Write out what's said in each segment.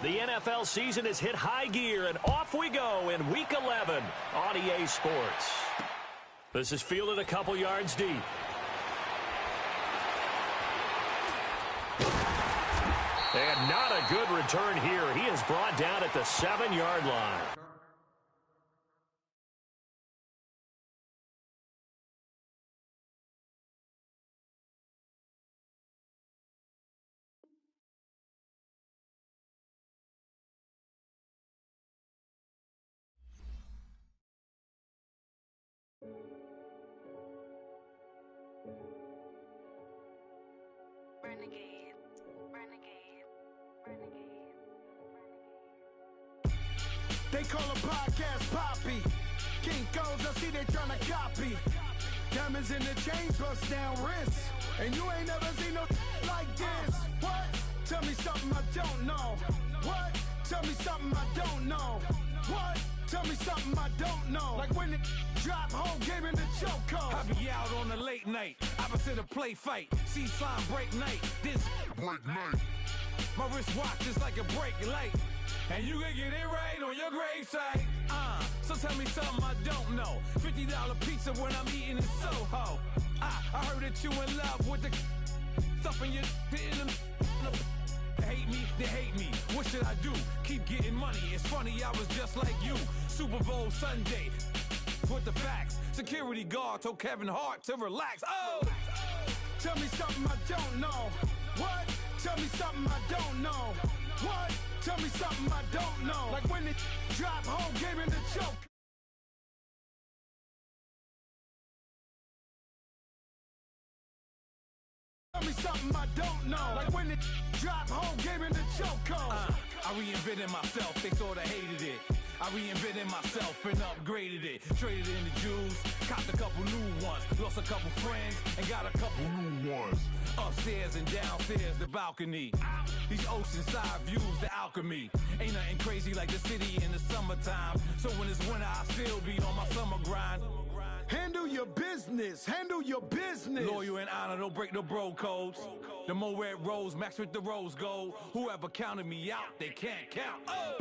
The NFL season has hit high gear, and off we go in Week 11 on EA Sports. This is fielded a couple yards deep. And not a good return here. He is brought down at the 7-yard line. They call a podcast Poppy. Kinkos, I see they tryna copy. Diamonds in the chains, bust down wrists. And you ain't never seen no like this. What? Tell me something I don't know. What? Tell me something I don't know. What? Tell me something I don't know. Like when it drop home, game in the chokehold. I be out on a late night, opposite a play fight. See sign break night, this break night. My wristwatch is like a brake light. And you can get it right on your gravesite. So tell me something I don't know. $50 pizza when I'm eating in Soho. I heard that you in love with the stuff in your hitting them. They hate me. What should I do? Keep getting money. It's funny, I was just like you. Super Bowl Sunday. With the facts. Security guard told Kevin Hart to relax. Oh! Tell me something I don't know. What? Tell me something I don't know. What? Tell me something I don't know. Like when it drop home, game in the choke. Tell me something I don't know. Like when it drop home, game in the chokehold. I reinvented myself, they sorta hated it. I reinvented myself and upgraded it. Traded in the Jews, copped a couple new ones. Lost a couple friends and got a couple new ones. Upstairs and downstairs, the balcony. These oceanside views, the alchemy. Ain't nothing crazy like the city in the summertime. So when it's winter, I still be on my summer grind. Handle your business, handle your business. Loyal and honor, don't break the bro codes. The more red rose, max with the rose gold. Whoever counted me out, they can't count. Oh!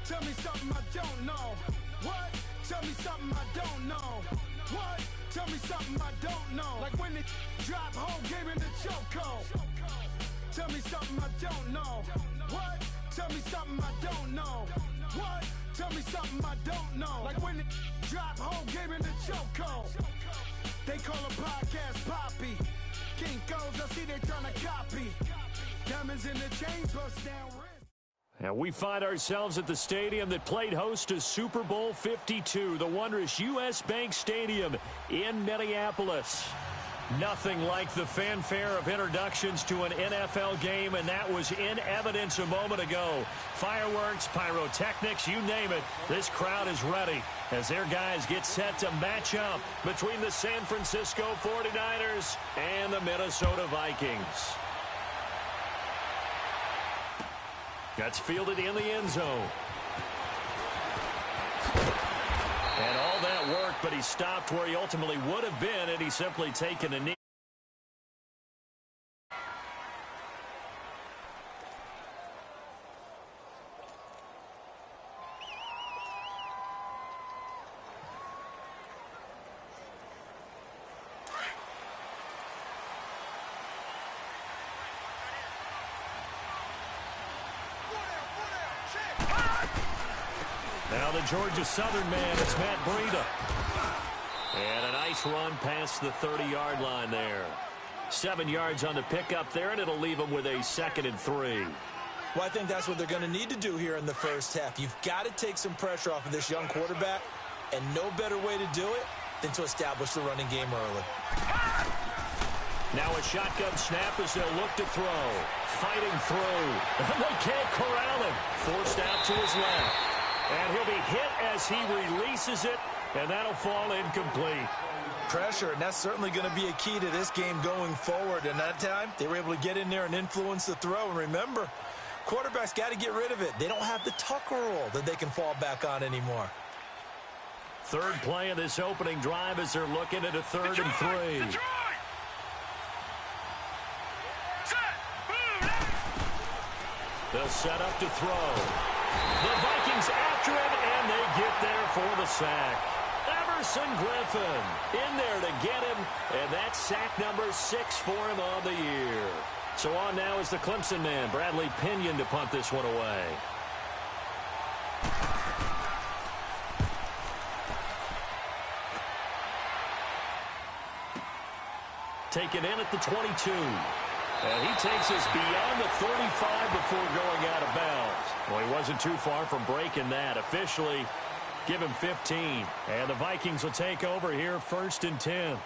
Tell me something I don't know. What? Tell me something I don't know. What? Tell me something I don't know. Like when it drop home, game in the chokehold. Tell me something I don't know. What? Tell me something I don't know. What? Tell me something I don't know. Like when it drop home, game in the chokehold. They call a podcast Poppy. Kinkos, I see they tryna copy. Diamonds in the chains, bust down wrist. And we find ourselves at the stadium that played host to Super Bowl 52, the wondrous U.S. Bank Stadium in Minneapolis. Nothing like the fanfare of introductions to an NFL game, and that was in evidence a moment ago. Fireworks, pyrotechnics, you name it. This crowd is ready as their guys get set to match up between the San Francisco 49ers and the Minnesota Vikings. That's fielded in the end zone. And all that work, but he stopped where he ultimately would have been, and he's simply taken a knee. Now the Georgia Southern man is Matt Breida. And a nice run past the 30-yard line there. 7 yards on the pickup there, and it'll leave them with a 2nd and 3. Well, I think that's what they're going to need to do here in the first half. You've got to take some pressure off of this young quarterback, and no better way to do it than to establish the running game early. Now a shotgun snap as they'll look to throw. Fighting through. And they can't corral him. Forced out to his left. And he'll be hit as he releases it, and that'll fall incomplete. Pressure, and that's certainly going to be a key to this game going forward. And that time, they were able to get in there and influence the throw. And remember, quarterbacks got to get rid of it. They don't have the Tucker rule that they can fall back on anymore. Third play of this opening drive as they're looking at a 3rd and 3. They'll set up to throw. The Vikings after it, and they get there for the sack. Everson Griffin in there to get him, and that's sack number 6 for him on the year. So on now is the Clemson man, Bradley Pinion, to punt this one away. Taken in at the 22. And he takes us beyond the 35 before going out of bounds. Well, he wasn't too far from breaking that. Officially, give him 15. And the Vikings will take over here, 1st and 10.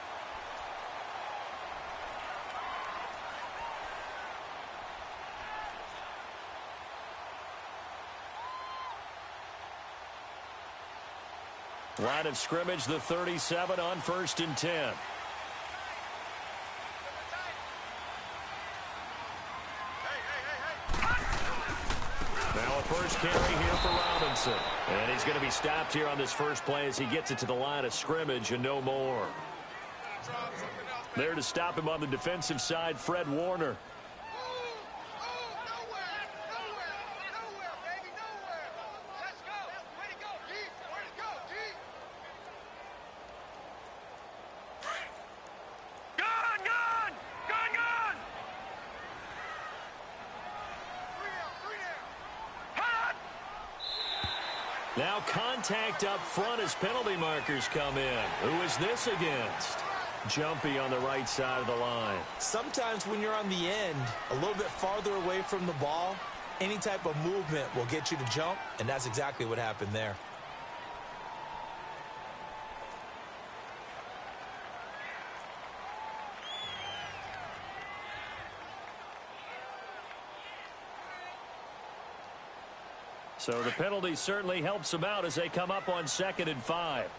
Line of scrimmage, the 37 on 1st and 10. Now a first carry here for Robinson. And he's going to be stopped here on this first play as he gets it to the line of scrimmage and no more. There to stop him on the defensive side, Fred Warner. Now contact up front as penalty markers come in. Who is this against? Jumpy on the right side of the line. Sometimes when you're on the end, a little bit farther away from the ball, any type of movement will get you to jump, and that's exactly what happened there. So the penalty certainly helps them out as they come up on 2nd and 5.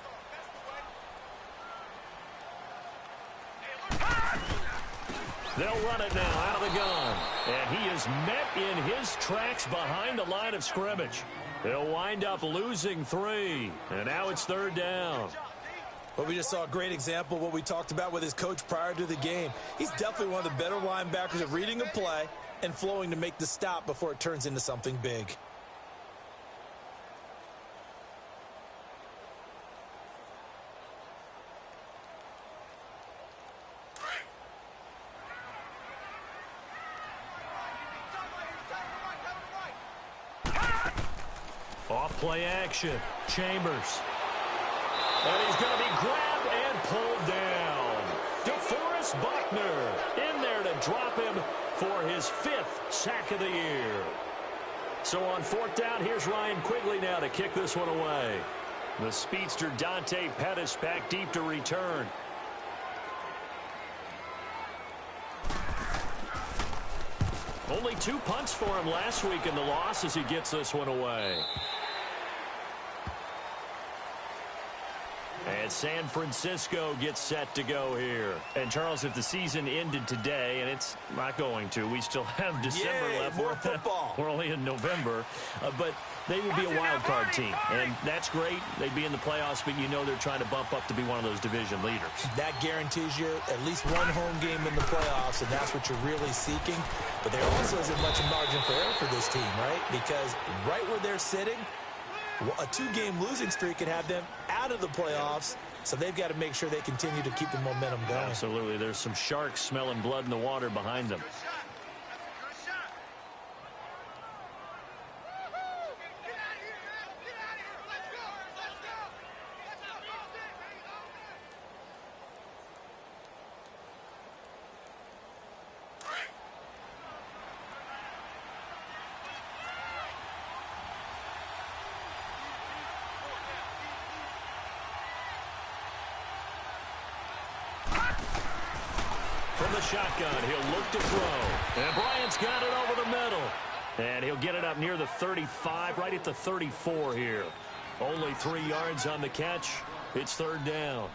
They'll run it now out of the gun. And he is met in his tracks behind the line of scrimmage. They'll wind up losing 3. And now it's 3rd down. But we just saw a great example of what we talked about with his coach prior to the game. He's definitely one of the better linebackers at reading a play and flowing to make the stop before it turns into something big. Off-play action. Chambers. And he's going to be grabbed and pulled down. DeForest Buckner in there to drop him for his 5th sack of the year. So on 4th down, here's Ryan Quigley now to kick this one away. The speedster Dante Pettis back deep to return. Only 2 punts for him last week in the loss as he gets this one away. And San Francisco gets set to go here. And, Charles, if the season ended today, and it's not going to, we still have December left. More football. We're only in November. But they would be a wild card team. And that's great. They'd be in the playoffs, but you know they're trying to bump up to be one of those division leaders. That guarantees you at least one home game in the playoffs, and that's what you're really seeking. But there also isn't much margin for error for this team, right? Because right where they're sitting, a 2-game losing streak could have them out of the playoffs, so they've got to make sure they continue to keep the momentum going. Absolutely. There's some sharks smelling blood in the water behind them. From the shotgun, he'll look to throw. And Bryant's got it over the middle. And he'll get it up near the 35, right at the 34 here. Only 3 yards on the catch. It's 3rd down.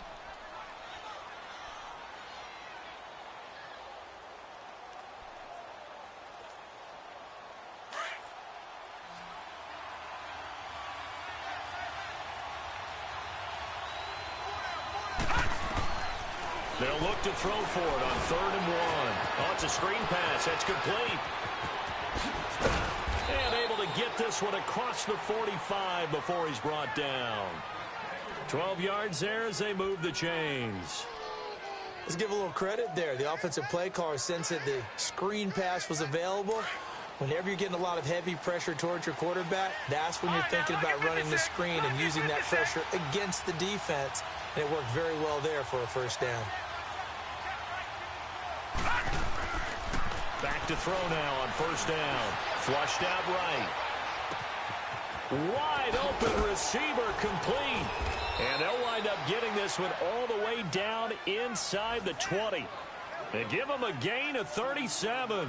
They'll look to throw for it on 3rd and 1. Oh, it's a screen pass. That's complete. get this one across the 45 before he's brought down. 12 yards there as they move the chains. Let's give a little credit there. The offensive play caller sensed that the screen pass was available. Whenever you're getting a lot of heavy pressure towards your quarterback, that's when you're thinking about running the screen and using that pressure against the defense. And it worked very well there for a first down. Back to throw now on first down. Flushed out right. Wide open receiver complete. And they'll wind up getting this one all the way down inside the 20. They give them a gain of 37.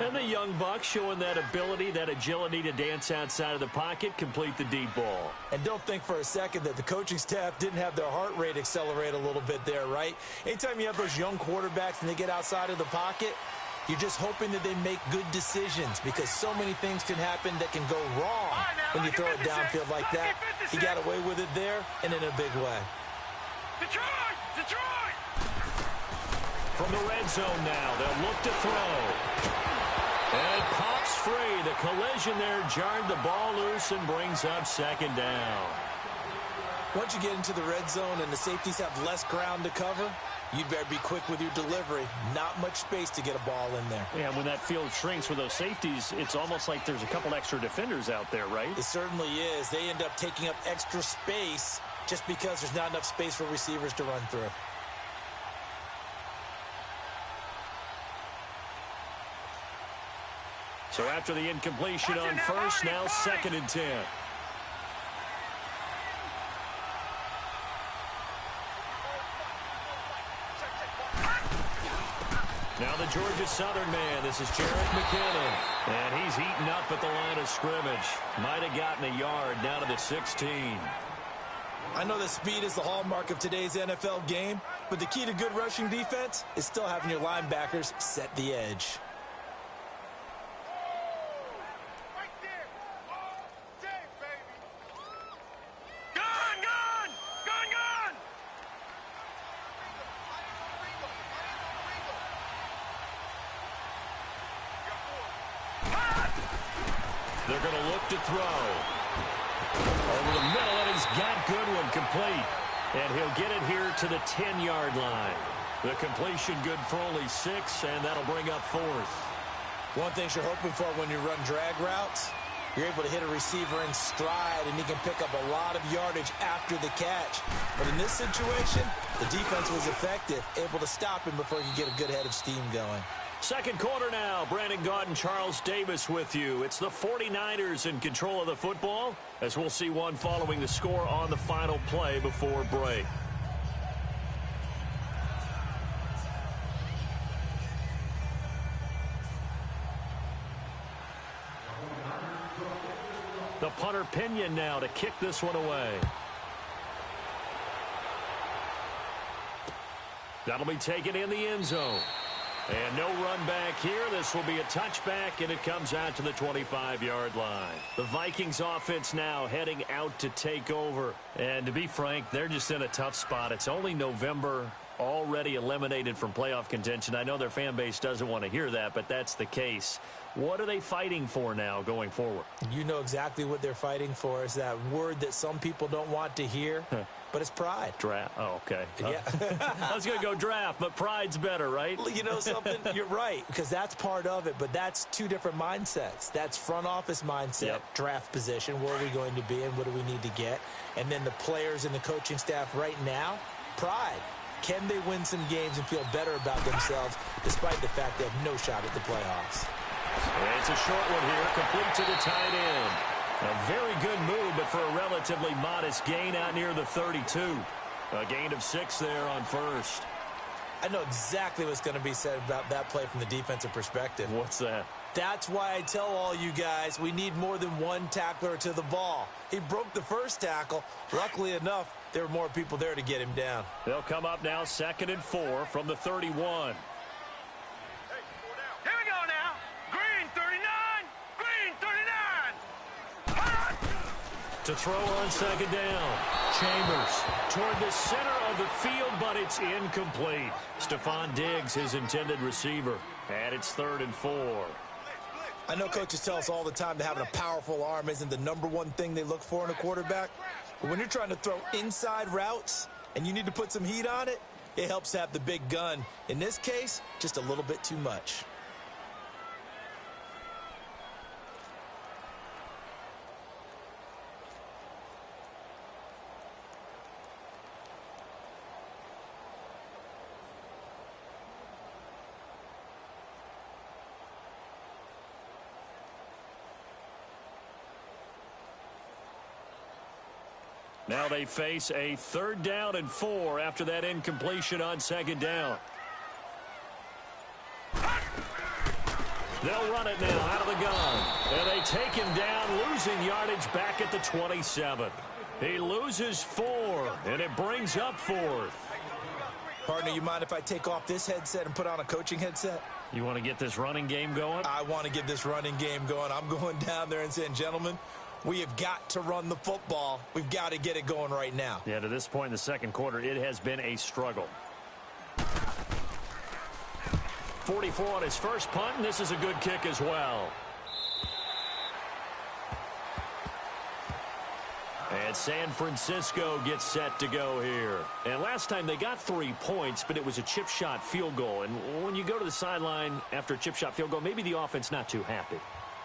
And the young buck showing that ability, that agility to dance outside of the pocket, complete the deep ball. And don't think for a second that the coaching staff didn't have their heart rate accelerate a little bit there, right? Anytime you have those young quarterbacks and they get outside of the pocket, you're just hoping that they make good decisions because so many things can happen that can go wrong when you throw it downfield like that. He got away with it there and in a big way. Detroit! From the red zone now, they'll look to throw. And it pops free. The collision there jarred the ball loose and brings up second down. Once you get into the red zone and the safeties have less ground to cover, you'd better be quick with your delivery. Not much space to get a ball in there. Yeah, when that field shrinks for those safeties, it's almost like there's a couple extra defenders out there, right? It certainly is. They end up taking up extra space just because there's not enough space for receivers to run through. So after the incompletion on first, now 2nd and 10. Now the Georgia Southern man, this is Jarek McKinnon. And he's heating up at the line of scrimmage. Might have gotten a yard down to the 16. I know that speed is the hallmark of today's NFL game, but the key to good rushing defense is still having your linebackers set the edge. They're going to look to throw. Over the middle, and he's got Goodwin complete. And he'll get it here to the 10-yard line. The completion good for only 6, and that'll bring up 4th. One thing you're hoping for when you run drag routes, you're able to hit a receiver in stride, and he can pick up a lot of yardage after the catch. But in this situation, the defense was effective, able to stop him before he could get a good head of steam going. Second quarter now. Brandon Gaudin, Charles Davis with you. It's the 49ers in control of the football, as we'll see one following the score on the final play before break. The punter Pinion now to kick this one away. That'll be taken in the end zone. And no run back here. This will be a touchback, and it comes out to the 25-yard line. The Vikings offense now heading out to take over. And to be frank, they're just in a tough spot. It's only November, already eliminated from playoff contention. I know their fan base doesn't want to hear that, but that's the case. What are they fighting for now going forward? You know exactly what they're fighting for. Is that word that some people don't want to hear, but it's pride. Draft. Oh, okay. Yeah. I was going to go draft, but pride's better, right? You know something? You're right, because that's part of it, but that's two different mindsets. That's front office mindset, draft position, where are we going to be and what do we need to get? And then the players and the coaching staff right now, pride. Can they win some games and feel better about themselves despite the fact they have no shot at the playoffs? It's a short one here, complete to the tight end. A very good move, but for a relatively modest gain out near the 32. A gain of 6 there on first. I know exactly what's going to be said about that play from the defensive perspective. What's that? That's why I tell all you guys we need more than one tackler to the ball. He broke the first tackle. Luckily enough, there were more people there to get him down. They'll come up now 2nd and 4 from the 31. Here we go now. Green 39. Green 39. To throw on 2nd down. Chambers toward the center of the field, but it's incomplete. Stephon Diggs, his intended receiver. And it's 3rd and 4. I know coaches tell us all the time that having a powerful arm isn't the #1 thing they look for in a quarterback. But when you're trying to throw inside routes and you need to put some heat on it, it helps to have the big gun. In this case, just a little bit too much. Now they face a 3rd down and 4 after that incompletion on 2nd down. They'll run it now out of the gun. And they take him down, losing yardage back at the 27. He loses 4, and it brings up 4th. Partner, you mind if I take off this headset and put on a coaching headset? You want to get this running game going? I want to get this running game going. I'm going down there and saying, gentlemen, we have got to run the football. We've got to get it going right now. Yeah, to this point in the 2nd quarter, it has been a struggle. 44 on his first punt, and this is a good kick as well. And San Francisco gets set to go here. And last time they got 3 points, but it was a chip shot field goal. And when you go to the sideline after a chip shot field goal, maybe the offense not too happy.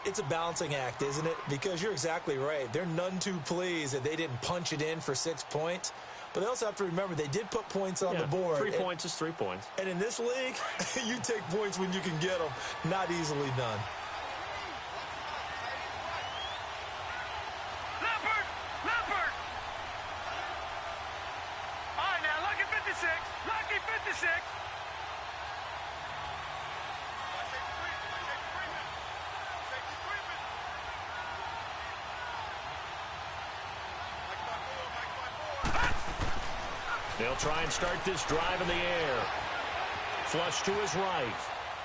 It's a balancing act, isn't it? Because you're exactly right. They're none too pleased that they didn't punch it in for 6 points. But they also have to remember they did put points on the board. 3 points is 3 points. And in this league, you take points when you can get them. Not easily done. Leopard! All right, now, lucky 56. Lucky 56. They'll try and start this drive in the air. Flush to his right.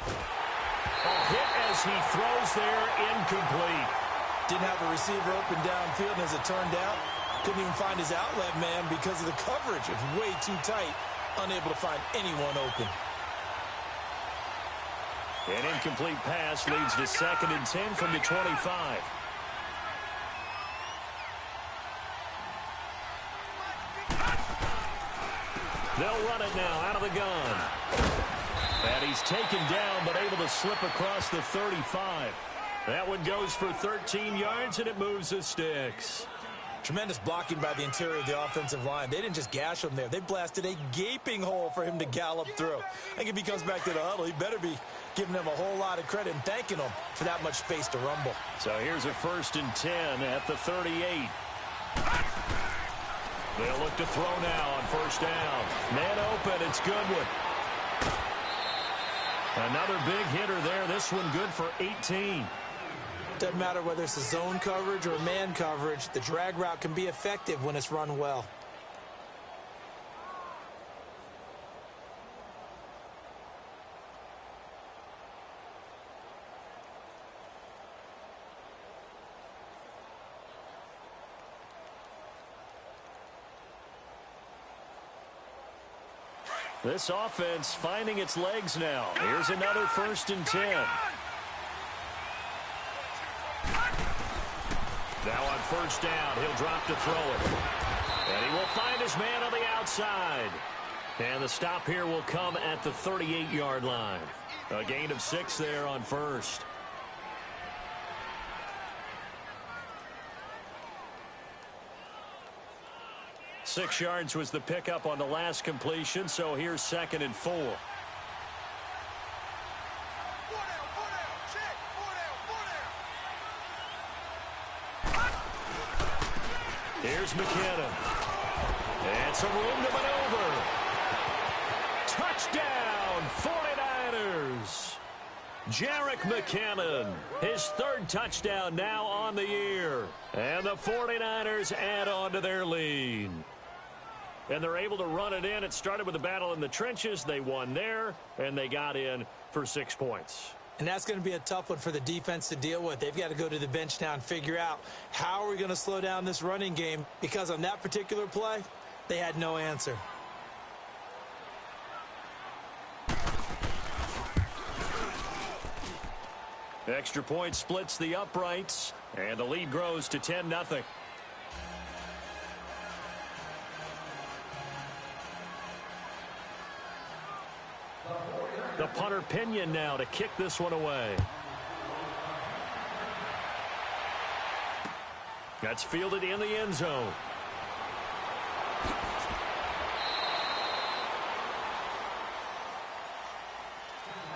A hit as he throws there, incomplete. Didn't have a receiver open downfield, and as it turned out, couldn't even find his outlet man because of the coverage. It was way too tight, unable to find anyone open. An incomplete pass leads to 2nd and 10 from the 25. They'll run it now out of the gun. And he's taken down, but able to slip across the 35. That one goes for 13 yards, and it moves the sticks. Tremendous blocking by the interior of the offensive line. They didn't just gash him there. They blasted a gaping hole for him to gallop through. I think if he comes back to the huddle, he better be giving them a whole lot of credit and thanking them for that much space to rumble. So here's a 1st and 10 at the 38. They'll look to throw now on 1st down. Man open, it's Goodwin. Another big hitter there. This one good for 18. Doesn't matter whether it's a zone coverage or man coverage, the drag route can be effective when it's run well. This offense finding its legs now. Here's another 1st and 10. Now on 1st down, he'll drop to throw it. And he will find his man on the outside. And the stop here will come at the 38-yard line. A gain of 6 there on 1st. Six yards was the pickup on the last completion, so here's 2nd and 4. Here's McKinnon. And some room to maneuver. Touchdown, 49ers. Jerick McKinnon, his 3rd touchdown now on the year. And the 49ers add on to their lead. And they're able to run it in. It started with a battle in the trenches. They won there, and they got in for 6 points. And that's going to be a tough one for the defense to deal with. They've got to go to the bench now and figure out how are we going to slow down this running game, because on that particular play, they had no answer. Extra point splits the uprights, and the lead grows to 10-0. The punter Pinion now to kick this one away. That's fielded in the end zone.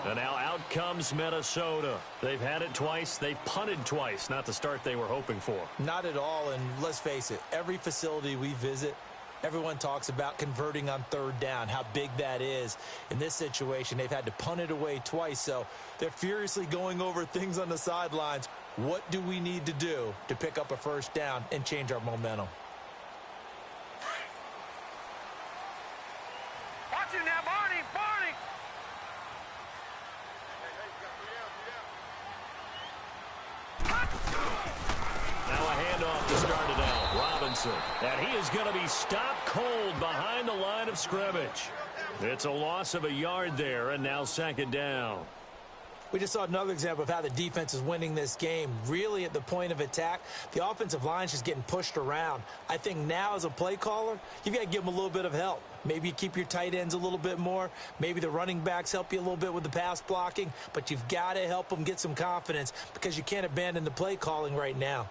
And now out comes Minnesota. They've had it twice. They've punted twice. Not the start they were hoping for. Not at all, and let's face it, every facility we visit, everyone talks about converting on third down, how big that is. In this situation, they've had to punt it away twice, so they're furiously going over things on the sidelines. What do we need to do to pick up a first down and change our momentum? Watch it now, Barney! Barney! Now a handoff to start it out. Robinson. And he is going to be stopped cold behind the line of scrimmage. It's a loss of a yard there, and now second down. We just saw another example of how the defense is winning this game. Really at the point of attack, the offensive line is just getting pushed around. I think now as a play caller, you've got to give them a little bit of help. Maybe you keep your tight ends a little bit more. Maybe the running backs help you a little bit with the pass blocking. But you've got to help them get some confidence because you can't abandon the play calling right now.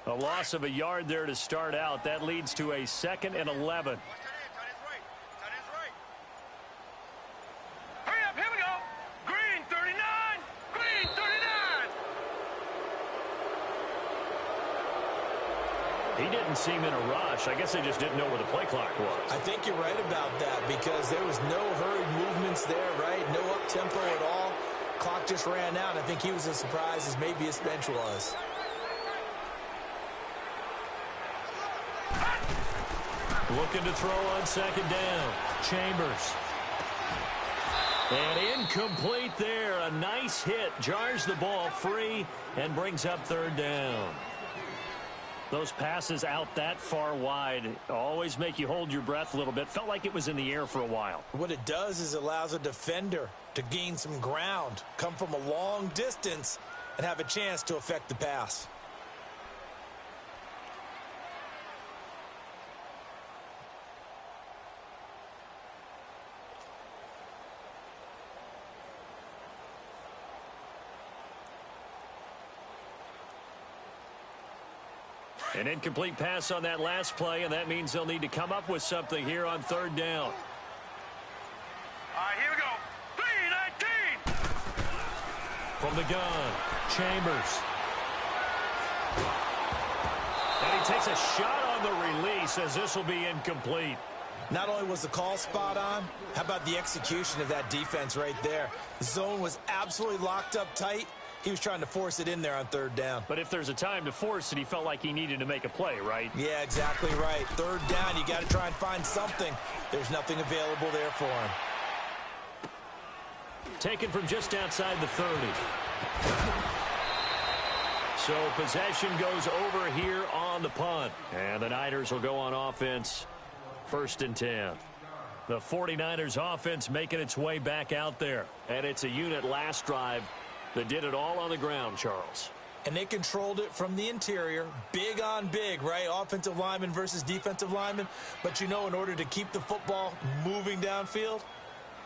A loss of a yard there to start out. That leads to a 2nd and 11. Hurry up, here we go! Green 39! Green 39! He didn't seem in a rush. I guess they just didn't know where the play clock was. I think you're right about that because there was no hurried movements there, right? No up-tempo at all. Clock just ran out. I think he was as surprised as maybe his bench was. Looking to throw on second down. Chambers. And incomplete there. A nice hit. Jars the ball free and brings up third down. Those passes out that far wide always make you hold your breath a little bit. Felt like it was in the air for a while. What it does is it allows a defender to gain some ground, come from a long distance, and have a chance to affect the pass. An incomplete pass on that last play, and that means they'll need to come up with something here on third down. All right, here we go. 3-19! From the gun, Chambers. And he takes a shot on the release as this will be incomplete. Not only was the call spot on, how about the execution of that defense right there? The zone was absolutely locked up tight. He was trying to force it in there on third down. But if there's a time to force it, he felt like he needed to make a play, right? Yeah, exactly right. Third down, you got to try and find something. There's nothing available there for him. Taken from just outside the 30. So possession goes over here on the punt. And the Niners will go on offense. 1st and 10. The 49ers offense making its way back out there. And it's a unit last drive that did it all on the ground, Charles. And they controlled it from the interior, big on big, right? Offensive lineman versus defensive lineman. But, you know, in order to keep the football moving downfield,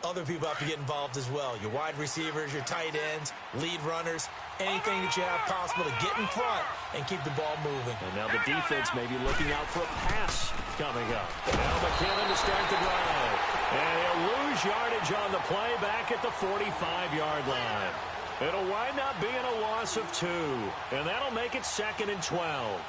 other people have to get involved as well. Your wide receivers, your tight ends, lead runners, anything that you have possible to get in front and keep the ball moving. And now the defense may be looking out for a pass coming up. Now McKinnon to start the drive. And he'll lose yardage on the play back at the 45-yard line. It'll wind up being a loss of 2, and that'll make it 2nd and 12.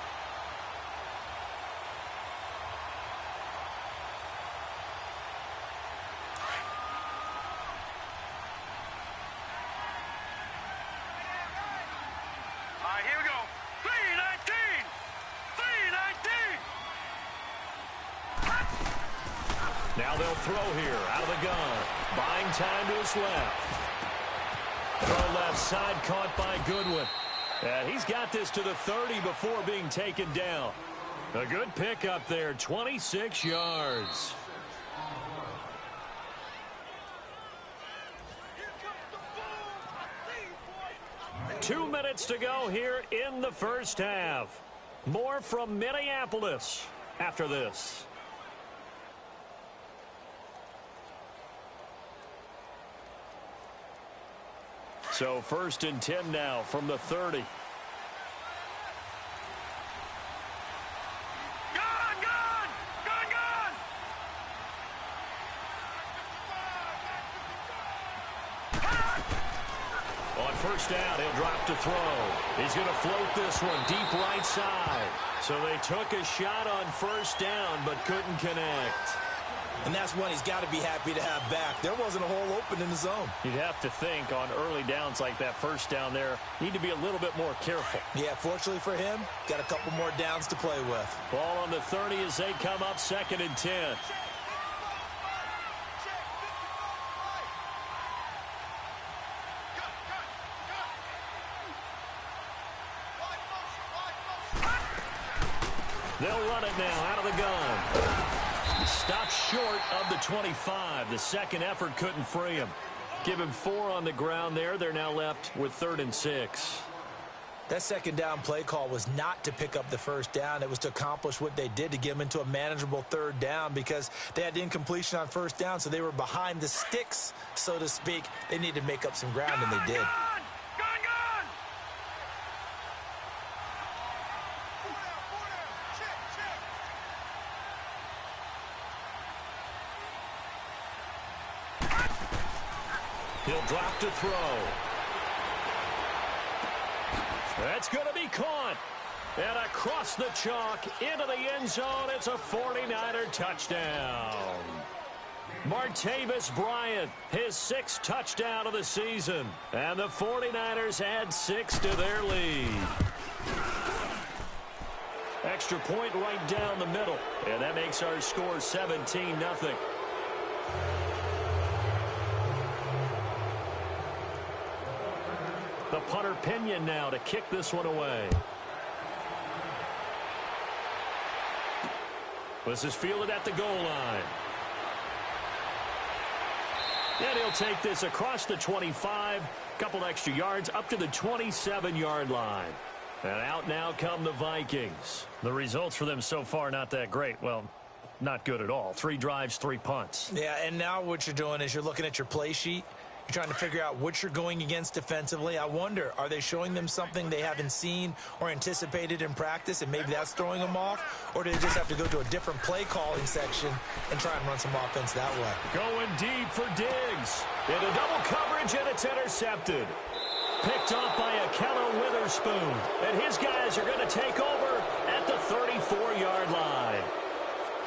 All right, here we go. 3-19! 3-19! Now they'll throw here out of the gun. Buying time to his left. Throw left side caught by Goodwin. And he's got this to the 30 before being taken down. A good pickup there, 26 yards. 2 minutes to go here in the first half. More from Minneapolis after this. So 1st and 10 now from the 30. On first down, he'll drop to throw. He's going to float this one deep right side. So they took a shot on first down but couldn't connect. And that's one he's got to be happy to have back. There wasn't a hole open in the zone. You'd have to think on early downs like that first down there, need to be a little bit more careful. Yeah, fortunately for him, got a couple more downs to play with. Ball on the 30 as they come up 2nd and 10. They'll run it now out of the gun. Stopped short of the 25. The second effort couldn't free him. Give him 4 on the ground there. They're now left with 3rd and 6. That second down play call was not to pick up the first down. It was to accomplish what they did to get them into a manageable 3rd down because they had incompletion on first down, so they were behind the sticks, so to speak. They needed to make up some ground, and they did. He'll drop to throw. That's going to be caught. And across the chalk into the end zone, it's a 49er touchdown. Martavis Bryant, his 6th touchdown of the season. And the 49ers add 6 to their lead. Extra point right down the middle. And that makes our score 17-0. The punter Pinion now to kick this one away. This is fielded at the goal line. And he'll take this across the 25, couple extra yards up to the 27-yard line. And out now come the Vikings. The results for them so far not that great. Well, not good at all. 3 drives, 3 punts. Yeah, and now what you're doing is you're looking at your play sheet. You're trying to figure out what you're going against defensively. I wonder, are they showing them something they haven't seen or anticipated in practice, and maybe that's throwing them off? Or do they just have to go to a different play calling section and try and run some offense that way? Going deep for Diggs. Into double coverage, and it's intercepted. Picked off by Akello Witherspoon. And his guys are going to take over at the 34-yard line.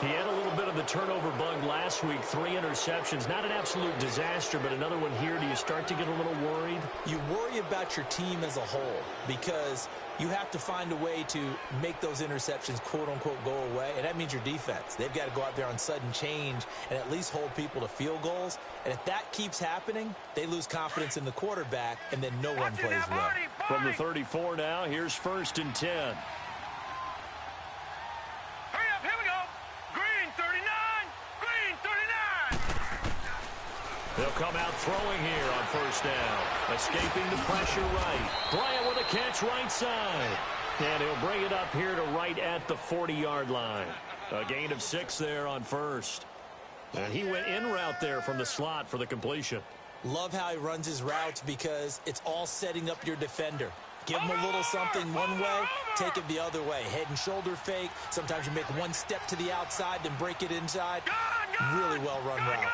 He had a little bit of the turnover bug last week. 3 interceptions. Not an absolute disaster, but another one here. Do you start to get a little worried? You worry about your team as a whole because you have to find a way to make those interceptions, quote-unquote, go away, and that means your defense. They've got to go out there on sudden change and at least hold people to field goals. And if that keeps happening, they lose confidence in the quarterback, and then no one plays well. From the 34 now, here's 1st and 10. They'll come out throwing here on first down. Escaping the pressure right. Bryant with a catch right side. And he'll bring it up here to right at the 40-yard line. A gain of 6 there on first. And he went in route there from the slot for the completion. Love how he runs his routes because it's all setting up your defender. Give him a little something one way, take it the other way. Head and shoulder fake. Sometimes you make one step to the outside, then break it inside. Really well-run route.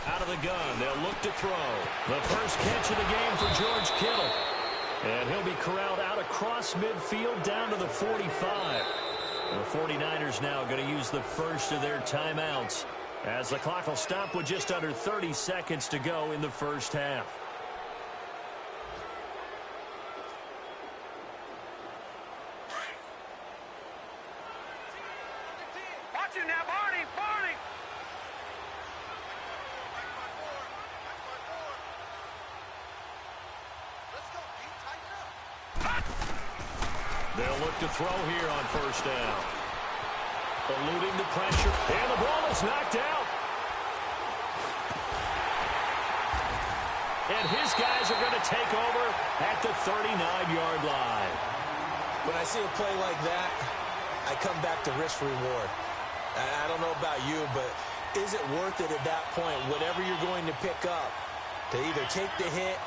Out of the gun, they'll look to throw. The first catch of the game for George Kittle. And he'll be corralled out across midfield down to the 45. The 49ers now going to use the first of their timeouts as the clock will stop with just under 30 seconds to go in the first half. Watch it now, Barney, Barney. They'll look to throw here on first down. Eluding the pressure, and the ball is knocked out. And his guys are going to take over at the 39-yard line. When I see a play like that, I come back to risk-reward. I don't know about you, but is it worth it at that point, whatever you're going to pick up, to either take the hit,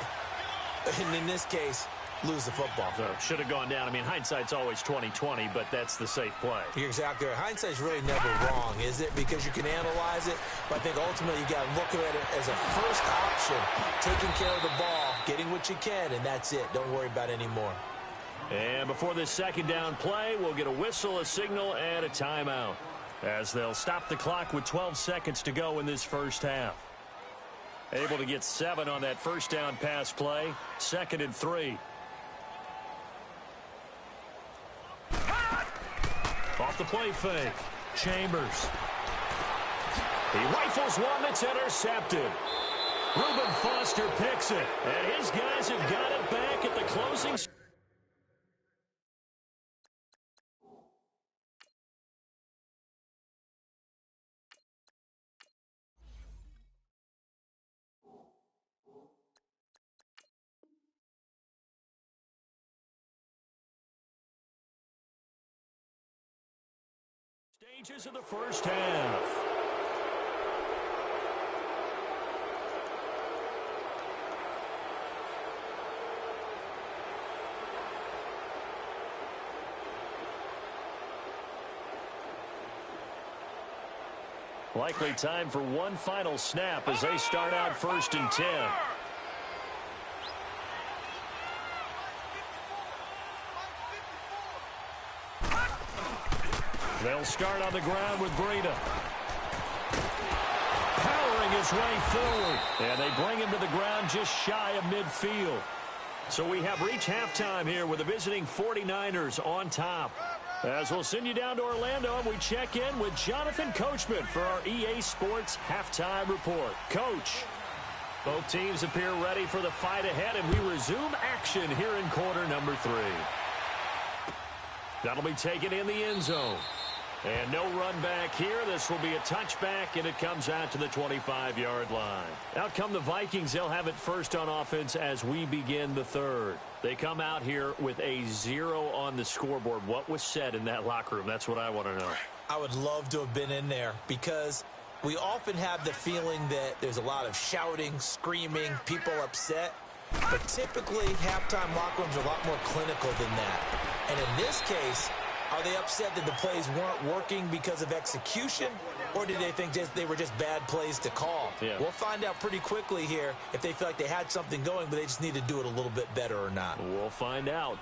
and in this case, lose the football? So should have gone down. I mean, hindsight's always 20/20, but that's the safe play. You're exactly right. Hindsight's really never wrong, is it? Because you can analyze it, but I think ultimately you got to look at it as a first option, taking care of the ball, getting what you can, and that's it. Don't worry about any more. And before this second down play, we'll get a whistle, a signal, and a timeout, as they'll stop the clock with 12 seconds to go in this first half. Able to get 7 on that first down pass play. 2nd and 3. Off the play fake. Chambers. He rifles one that's intercepted. Reuben Foster picks it. And his guys have got it back at the closing. Stages of the first half. Likely time for one final snap as they start out 1st and 10. They'll start on the ground with Breida. Powering his way forward. And they bring him to the ground just shy of midfield. So we have reached halftime here with the visiting 49ers on top. As we'll send you down to Orlando, and we check in with Jonathan Coachman for our EA Sports Halftime Report. Coach, both teams appear ready for the fight ahead, and we resume action here in quarter number 3. That'll be taken in the end zone. And no run back here. This will be a touchback, and it comes out to the 25-yard line. Out come the Vikings. They'll have it first on offense as we begin the third. They come out here with a 0 on the scoreboard. What was said in that locker room? That's what I want to know. I would love to have been in there because we often have the feeling that there's a lot of shouting, screaming, people upset. But typically, halftime locker rooms are a lot more clinical than that. And in this case, are they upset that the plays weren't working because of execution, or did they think they were just bad plays to call? Yeah. We'll find out pretty quickly here if they feel like they had something going, but they just need to do it a little bit better or not. We'll find out.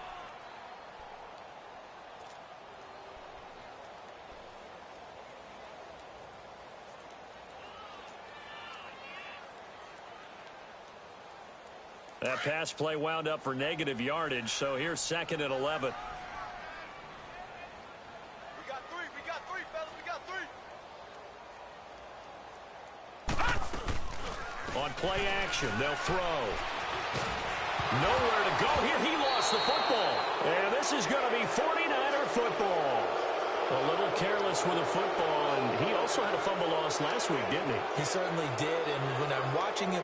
That pass play wound up for negative yardage, so here's 2nd and 11. On play action, they'll throw. Nowhere to go here. He lost the football. And this is going to be 49er football. A little careless with the football, and he also had a fumble loss last week, didn't he? He certainly did, and when I'm watching him